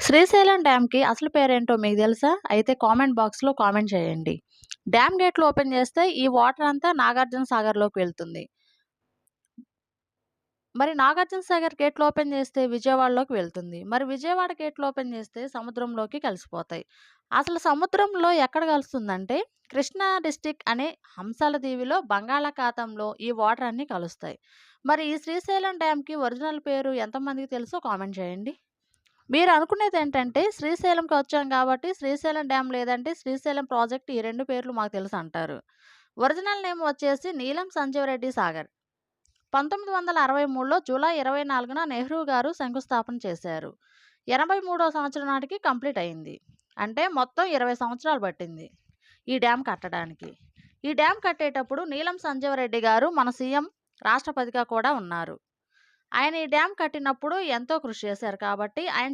శ్రీశైలం డ్యామ్‌కి అసలు పేరేంటో మీకు తెలుసా? అయితే కామెంట్ బాక్స్‌లో కామెంట్ చేయండి. డ్యామ్ గేట్లు ఓపెన్ చేస్తే ఈ వాటర్ అంతా నాగార్జున సాగర్‌లోకి వెళ్తుంది. మరి నాగార్జున సాగర్ గేట్లు ఓపెన్ చేస్తే విజయవాడలోకి వెళ్తుంది. మరి విజయవాడ గేట్లు ఓపెన్ చేస్తే సముద్రంలోకి కలిసిపోతాయి. అసలు సముద్రంలో ఎక్కడ కలుస్తుందంటే కృష్ణా డిస్ట్రిక్ట్ అనే హంసల దీవిలో బంగాళాఖాతంలో ఈ వాటర్ అన్నీ కలుస్తాయి. మరి ఈ శ్రీశైలం డ్యామ్‌కి ఒరిజినల్ పేరు ఎంతమందికి తెలుసో కామెంట్ చేయండి. మీరనుకునేదేంటంటే, శ్రీశైలంకొచ్చాం గాబట్టి, శ్రీశైలం డ్యామ్ లేదంటే, శ్రీశైలం ప్రాజెక్ట్ ఈ 2 పేర్లు మాకు తెలుసంటారు. ఒరిజినల్ నేమ్ వచ్చేసి నీలం సంజీవరెడ్డి సాగర్. 1963లో జూలై 24న నెహ్రూ గారు శంకుస్థాపన చేశారు. 83వ సంవత్సరం నాటికి కంప్లీట్ అయింది. అంటే మొత్తం 20 సంవత్సరాలు పట్టింది ఈ డ్యామ్ కట్టడానికి. ఈ డ్యామ్ కట్టేటప్పుడు నీలం సంజీవరెడ్డి గారు మన సీఎం, రాష్ట్రపతిగా కూడా ఉన్నారు. ఆయన ఈ డ్యామ్ కట్టినప్పుడు ఎంతో కృషి చేశారు కాబట్టి ఆయన